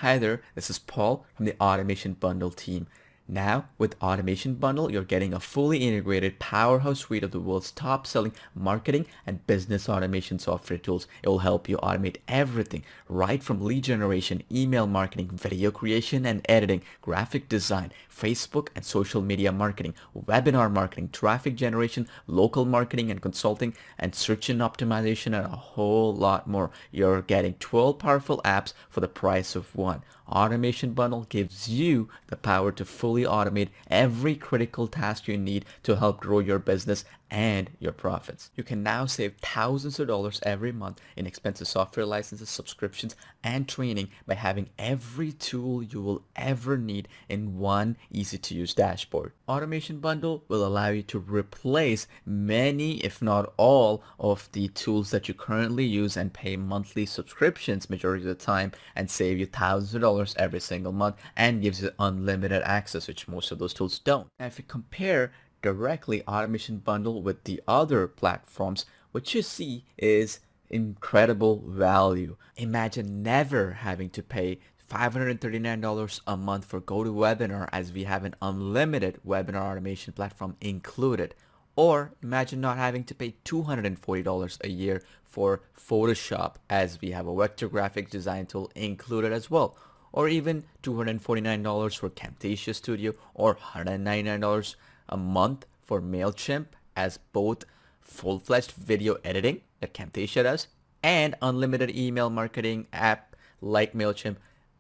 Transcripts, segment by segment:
Hi there, this is Paul from the Automation Bundle team. Now, with Automation Bundle, you're getting a fully integrated powerhouse suite of the world's top-selling marketing and business automation software tools. It will help you automate everything, right from lead generation, email marketing, video creation and editing, graphic design, Facebook and social media marketing, webinar marketing, traffic generation, local marketing and consulting, and search engine optimization, and a whole lot more. You're getting 12 powerful apps for the price of one. Automation Bundle gives you the power to fully automate every critical task you need to help grow your business and your profits. You can now save thousands of dollars every month in expensive software licenses, subscriptions, and training by having every tool you will ever need in one easy-to-use dashboard. Automation Bundle will allow you to replace many, if not all, of the tools that you currently use and pay monthly subscriptions majority of the time, and save you thousands of dollars every single month, and gives you unlimited access, which most of those tools don't. Now, if you compare directly Automation Bundle with the other platforms, what you see is incredible value. Imagine never having to pay $539 a month for GoToWebinar, as we have an unlimited webinar automation platform included. Or imagine not having to pay $240 a year for Photoshop, as we have a vector graphic design tool included as well. Or even $249 for Camtasia Studio, or $199 a month for MailChimp, as both full-fledged video editing that Camtasia does and unlimited email marketing app like MailChimp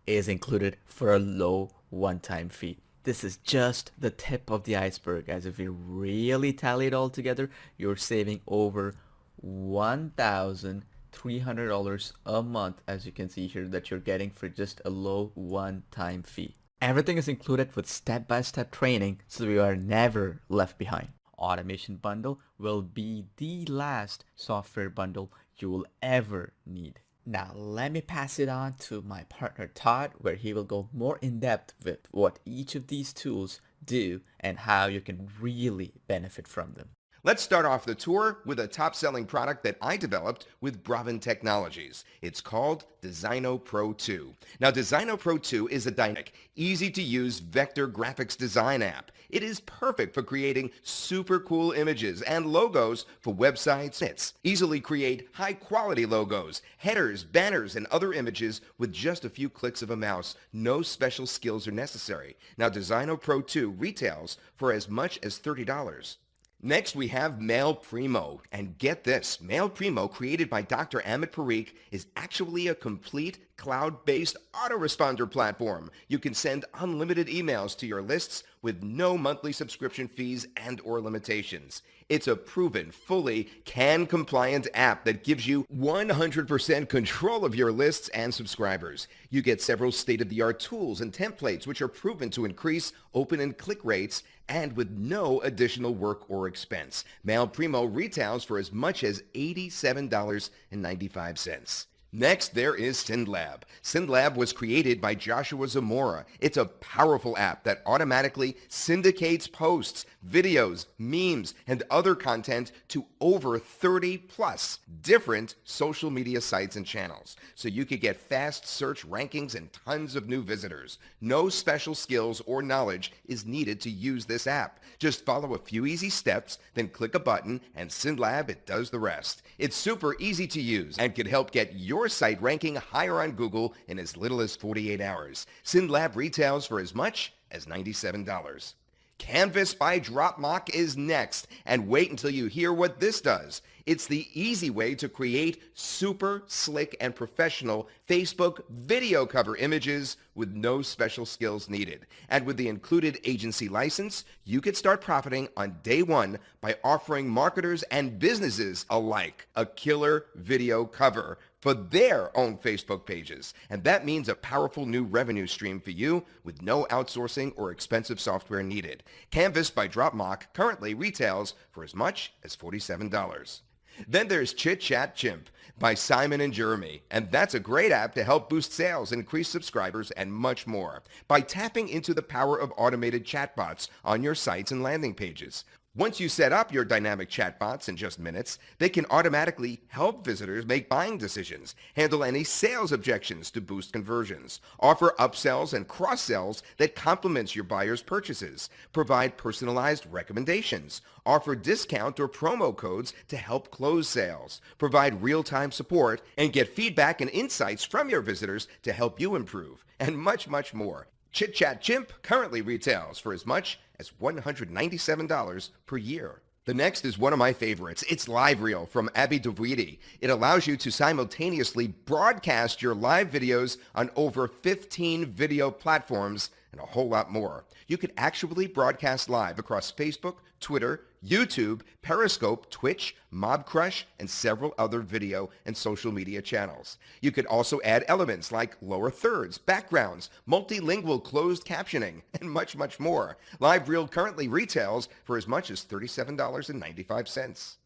is included for a low one-time fee. This is just the tip of the iceberg, as if you really tally it all together, you're saving over $1,300 a month, as you can see here, that you're getting for just a low one-time fee. Everything is included with step-by-step training, so you are never left behind. Automation Bundle will be the last software bundle you will ever need. Now let me pass it on to my partner Todd, where he will go more in depth with what each of these tools do and how you can really benefit from them. Let's start off the tour with a top-selling product that I developed with Bravin Technologies. It's called Designo Pro 2. Now, Designo Pro 2 is a dynamic, easy-to-use vector graphics design app. It is perfect for creating super cool images and logos for websites. Easily create high-quality logos, headers, banners, and other images with just a few clicks of a mouse. No special skills are necessary. Now, Designo Pro 2 retails for as much as $30. Next, we have Mail Primo. And get this, Mail Primo, created by Dr. Amit Parikh, is actually a complete cloud-based autoresponder platform. You can send unlimited emails to your lists with no monthly subscription fees and or limitations. It's a proven, fully CAN-compliant app that gives you 100% control of your lists and subscribers. You get several state-of-the-art tools and templates which are proven to increase open and click rates, and with no additional work or expense. Mail Primo retails for as much as $87.95. Next, there is SendLab. SendLab was created by Joshua Zamora. It's a powerful app that automatically syndicates posts, videos, memes, and other content to over 30 plus different social media sites and channels, so you could get fast search rankings and tons of new visitors. No special skills or knowledge is needed to use this app. Just follow a few easy steps, then click a button, and SendLab, it does the rest. It's super easy to use and could help get your site ranking higher on Google in as little as 48 hours. SendLab retails for as much as $97. Canvas by Dropmock is next, and wait until you hear what this does. It's the easy way to create super slick and professional Facebook video cover images with no special skills needed. And with the included agency license, you could start profiting on day one by offering marketers and businesses alike a killer video cover for their own Facebook pages. And that means a powerful new revenue stream for you with no outsourcing or expensive software needed. Canvas by Dropmock currently retails for as much as $47. Then there's Chit Chat Chimp by Simon and Jeremy, and that's a great app to help boost sales, increase subscribers, and much more by tapping into the power of automated chatbots on your sites and landing pages. Once you set up your dynamic chatbots in just minutes, they can automatically help visitors make buying decisions, handle any sales objections to boost conversions, offer upsells and cross-sells that complements your buyer's purchases, provide personalized recommendations, offer discount or promo codes to help close sales, provide real-time support, and get feedback and insights from your visitors to help you improve, and much, much more. Chit Chat Chimp currently retails for as much as $197 per year. The next is one of my favorites. It's Live Reel from Abby Davridi. It allows you to simultaneously broadcast your live videos on over 15 video platforms and a whole lot more. You can actually broadcast live across Facebook, Twitter, YouTube, Periscope, Twitch, Mobcrush, and several other video and social media channels. You could also add elements like lower thirds, backgrounds, multilingual closed captioning, and much, much more. Live Reel currently retails for as much as $37.95.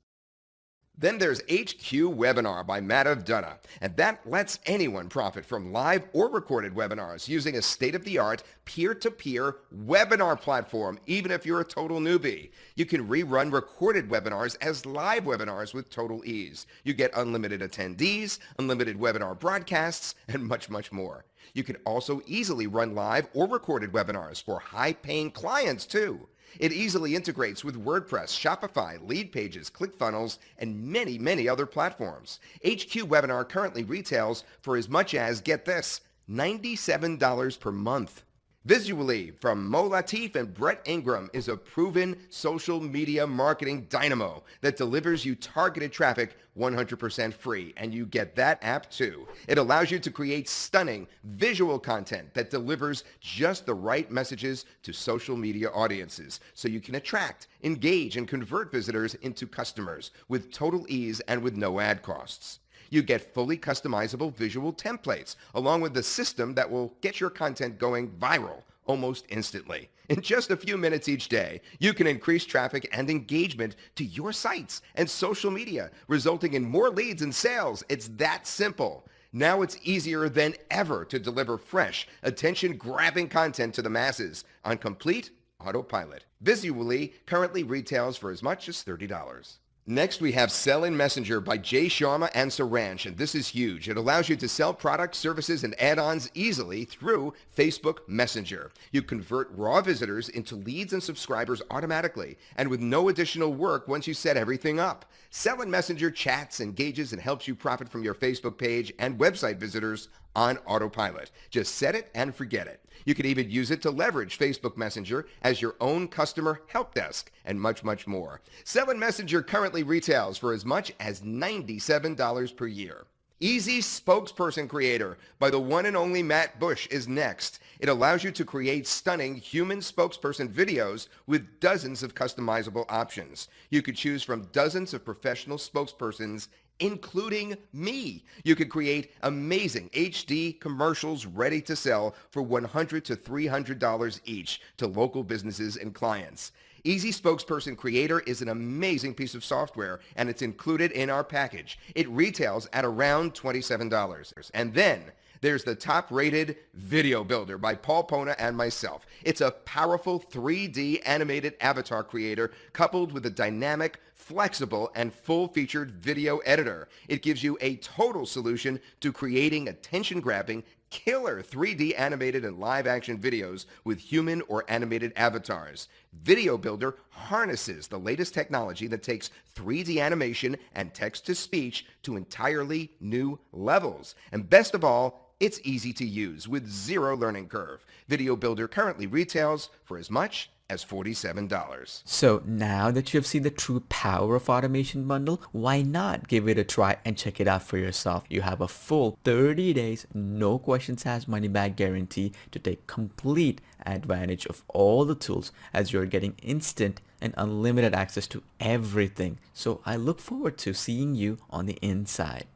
Then there's HQ Webinar by Madhav Dutta, and that lets anyone profit from live or recorded webinars using a state-of-the-art peer-to-peer webinar platform, even if you're a total newbie. You can rerun recorded webinars as live webinars with total ease. You get unlimited attendees, unlimited webinar broadcasts, and much, much more. You can also easily run live or recorded webinars for high-paying clients too. It easily integrates with WordPress, Shopify, Lead Pages, ClickFunnels, and many, many other platforms. HQ Webinar currently retails for as much as, get this, $97 per month. Visually from Mo Latif and Brett Ingram is a proven social media marketing dynamo that delivers you targeted traffic 100% free, and you get that app too. It allows you to create stunning visual content that delivers just the right messages to social media audiences so you can attract, engage, and convert visitors into customers with total ease and with no ad costs. You get fully customizable visual templates along with the system that will get your content going viral almost instantly. In just a few minutes each day, you can increase traffic and engagement to your sites and social media, resulting in more leads and sales. It's that simple. Now it's easier than ever to deliver fresh, attention-grabbing content to the masses on complete autopilot. Visually currently retails for as much as $30. Next, we have Sell in Messenger by Jay Sharma and Saransh, and this is huge. It allows you to sell products, services, and add-ons easily through Facebook Messenger. You convert raw visitors into leads and subscribers automatically and with no additional work once you set everything up. Sell in Messenger chats, engages, and helps you profit from your Facebook page and website visitors on autopilot. Just set it and forget it. You can even use it to leverage Facebook Messenger as your own customer help desk and much, much more. Sell in Messenger currently retails for as much as $97 per year. Easy Spokesperson Creator by the one and only Matt Bush is next. It allows you to create stunning human spokesperson videos with dozens of customizable options. You could choose from dozens of professional spokespersons, including me. You could create amazing HD commercials ready to sell for $100 to $300 each to local businesses and clients. Easy Spokesperson Creator is an amazing piece of software, and it's included in our package. It retails at around $27. And then there's the top-rated Video Builder by Paul Pona and myself. It's a powerful 3D animated avatar creator coupled with a dynamic, flexible, and full-featured video editor. It gives you a total solution to creating attention-grabbing, killer 3D animated and live-action videos with human or animated avatars. Video Builder harnesses the latest technology that takes 3D animation and text-to-speech to entirely new levels. And best of all, it's easy to use with zero learning curve. Video Builder currently retails for as much as $47. So now that you have seen the true power of Automation Bundle, why not give it a try and check it out for yourself? You have a full 30 days, no questions asked money back guarantee to take complete advantage of all the tools as you're getting instant and unlimited access to everything. So I look forward to seeing you on the inside.